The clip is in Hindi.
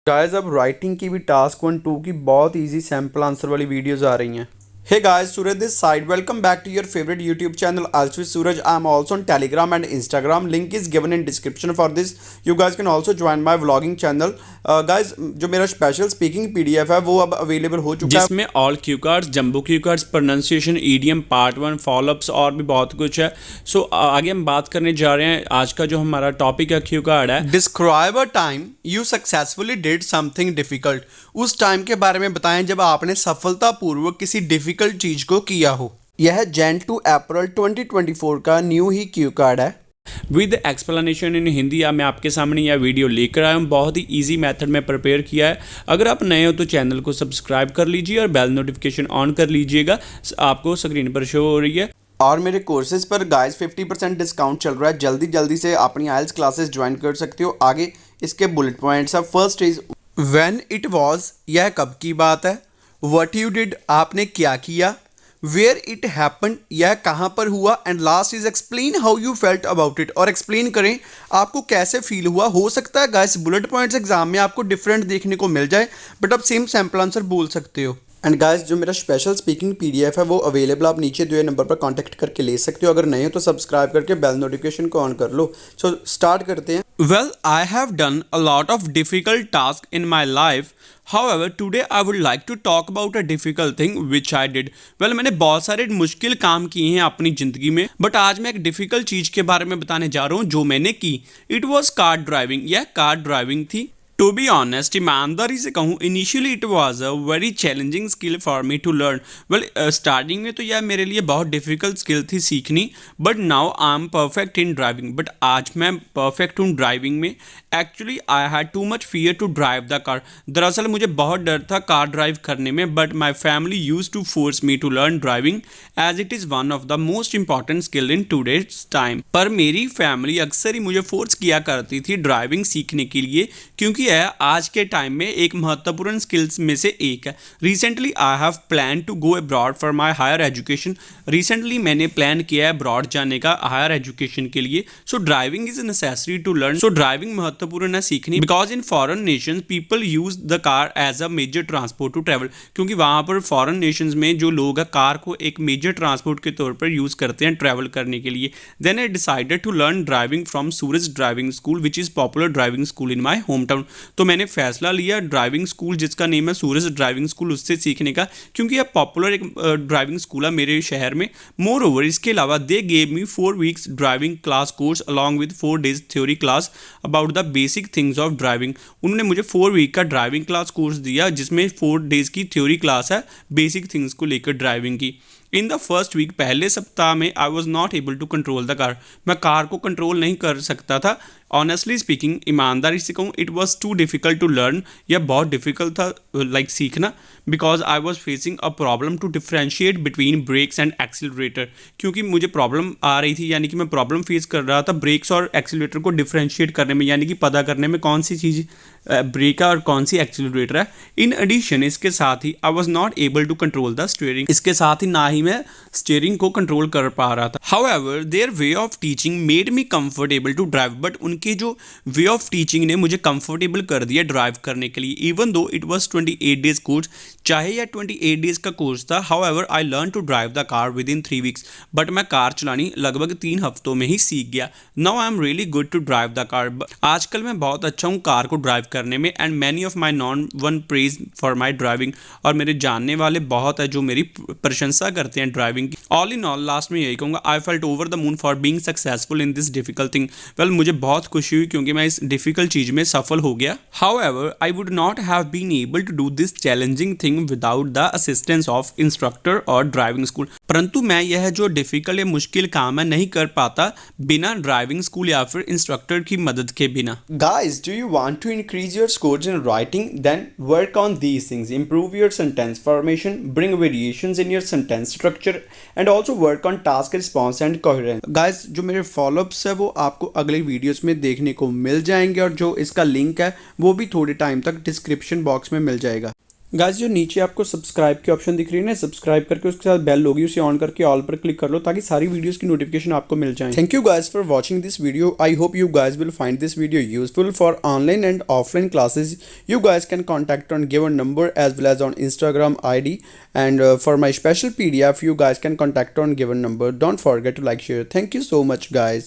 गाइस अब राइटिंग की भी टास्क 1 2 की बहुत इजी सैम्पल आंसर वाली वीडियोस आ रही हैं। Hey guys, Suraj this side. Welcome back to your favorite YouTube channel Alch with Suraj. I am also on Telegram and Instagram. Link is given in description for this. You guys can also join my vlogging channel. Guys, जो मेरा स्पेशल स्पीकिंग PDF है वो अब अवेलेबल हो चुका है, जिसमें all cue cards, jumbo cue cards, pronunciation, EDM, part 1, follow-ups और भी बहुत कुछ है। सो आगे हम बात करने जा रहे हैं। आज का जो हमारा टॉपिक है क्यू कार्ड है। Describe a time you successfully did something difficult. उस टाइम के बारे में बताएं जब आपने सफलतापूर्वक किसी डिफिकल्ट चीज को किया हो। यह जैन टू अप्रैल 2024 का न्यू ही क्यू कार्ड है विद एक्सप्लेनेशन इन हिंदी। मैं आपके सामने यह वीडियो लेकर आया हूँ। बहुत ही इजी मेथड में प्रिपेयर किया है। अगर आप नए हो तो चैनल को सब्सक्राइब कर लीजिए और बेल नोटिफिकेशन ऑन कर लीजिएगा। आपको स्क्रीन पर शो हो रही है। और मेरे कोर्सेज पर गाइस 50% डिस्काउंट चल रहा है। जल्दी जल्दी से अपनी आइल्स क्लासेस ज्वाइन कर सकते हो। आगे इसके बुलेट पॉइंट्स है। First is when it was, यह कब की बात है। व्हाट यू डिड, आपने क्या किया। वेयर इट हैपन, यह कहाँ पर हुआ। And last is explain how you felt about it, और एक्सप्लेन करें आपको कैसे फील हुआ। हो सकता है गाइस बुलेट पॉइंट्स एग्जाम में आपको डिफरेंट देखने को मिल जाए, बट आप सेम सैम्पल आंसर बोल सकते हो। एंड गाइस जो मेरा स्पेशल स्पीकिंग PDF है वो अवेलेबल, आप नीचे दिए नंबर पर कांटेक्ट करके ले सकते हो। अगर नहीं हो तो सब्सक्राइब करके बेल नोटिफिकेशन को ऑन कर लो। सो स्टार्ट करते हैं। Well, I have done a lot of difficult tasks in my life. However, today I would like to talk about a difficult thing which I did. Well, मैंने बहुत सारे मुश्किल काम किए हैं अपनी ज़िंदगी में, बट आज मैं एक डिफ़िकल्ट चीज़ के बारे में बताने जा रहा हूँ जो मैंने की। It was car driving. यह कार ड्राइविंग थी। टू बी ऑनेस्ट, ईमानदारी से कहूँ, initially it was a very challenging skill for me to learn. Well, starting में तो यह मेरे लिए बहुत डिफिकल्ट स्किल थी सीखनी, but now I am perfect in driving. But आज मैं परफेक्ट हूँ ड्राइविंग में। Actually I had too much fear to drive the car. दरअसल मुझे बहुत डर था कार ड्राइव करने में, but my family use to force me to learn driving as it is one of the most important skill in today's time. पर मेरी फैमिली अक्सर ही मुझे फोर्स किया करती थी ड्राइविंग सीखने के लिए, क्योंकि यह आज के टाइम में एक महत्वपूर्ण स्किल्स में से एक है। Recently I have plan to go abroad for my higher education. Recently मैंने प्लान किया है अब्रॉड जाने का हायर एजुकेशन के लिए। So driving is necessary to learn. So driving महत्वपूर्ण है सीखनी, because in foreign nations people use the car as a major transport to travel. क्योंकि वहाँ पर फॉरेन नेशंस में जो लोग हैं कार को एक मेजर ट्रांसपोर्ट के तौर पर यूज़ करते हैं ट्रैवल करने के लिए। Then I decided to learn driving from Suraj driving school which is popular driving school in my home town. तो मैंने फैसला लिया ड्राइविंग स्कूल जिसका नेम है सूरज ड्राइविंग स्कूल, उससे सीखने का, क्योंकि यह पॉपुलर एक ड्राइविंग स्कूल है मेरे शहर में। मोर ओवर, इसके अलावा they gave me 4 weeks driving class course along with 4 days theory class about the basic things of driving. उन्होंने मुझे 4 week का ड्राइविंग क्लास कोर्स दिया जिसमें 4 days की थ्योरी क्लास है बेसिक थिंग्स को लेकर ड्राइविंग की। इन द फर्स्ट वीक, पहले सप्ताह में, I was not able to control the car. मैं कार को कंट्रोल नहीं कर सकता था। ऑनेस्टली स्पीकिंग, ईमानदारी से कहूँ, it was too difficult to learn. यह बहुत डिफिकल्ट था लाइक सीखना, because I was facing a problem to differentiate between brakes and accelerator. क्योंकि मुझे प्रॉब्लम आ रही थी, यानी कि मैं प्रॉब्लम फेस कर रहा था ब्रेक्स और एक्सीलरेटर को डिफ्रेंशिएट करने में, यानी कि पता करने में कौन सी चीज़ ब्रेक है और कौन सी एक्सीलरेटर है। इन एडिशन, इसके साथ ही I was not able to control the steering. इसके साथ ही ना ही मैं स्टीयरिंग को कंट्रोल कर पा रहा था। However their way of teaching made me comfortable to drive. But उनकी जो वे ऑफ टीचिंग ने मुझे कंफर्टेबल कर दिया ड्राइव करने के लिए। Even though it was 28 days course, चाहे यह 28 days का कोर्स था। However I learn to drive the car within 3 weeks। But मैं कार चलानी लगभग 3 हफ्तों में ही सीख गया। Now I am really good to drive the car. आजकल मैं बहुत अच्छा हूँ कार को ड्राइव करने में। And many of my non one praise for my driving. और मेरे जानने वाले बहुत है जो मेरी प्रशंसा करते हैं ड्राइविंग की। ऑल इन ऑल, लास्ट में यही कहूँगा, I felt over the moon for being successful in this difficult thing. Well, मुझे बहुत खुशी हुई क्योंकि मैं इस डिफिकल्ट चीज़ में सफल हो गया। However I would not have been able to do this challenging thing without the assistance of instructor और ड्राइविंग स्कूल। परंतु मैं यह जो डिफिकल्ट या मुश्किल काम है नहीं कर पाता बिना ड्राइविंग स्कूल या फिर इंस्ट्रक्टर की मदद के बिना। Guys, do you want to increase your scores in writing? Then work on these things. Improve your sentence formation, bring variations in your sentence structure, and also work on task response and coherence. Guys, जो मेरे फॉलोअप्स है वो आपको अगले वीडियोस में देखने को मिल जाएंगे, और जो इसका लिंक है वो भी थोड़े टाइम तक डिस्क्रिप्शन बॉक्स में मिल जाएगा। गाइस जो नीचे आपको सब्सक्राइब की ऑप्शन दिख रही है ना, सब्सक्राइब करके उसके साथ बेल होगी, उसे ऑन करके ऑल पर क्लिक कर लो ताकि सारी वीडियोस की नोटिफिकेशन आपको मिल जाए। Thank you guys for watching this video. I hope you guys will find this video useful for online and offline classes. You guys can contact on given number as well as on Instagram ID, and for my special PDF you guys can contact on given number. Don't forget to like, share. Thank you so much guys.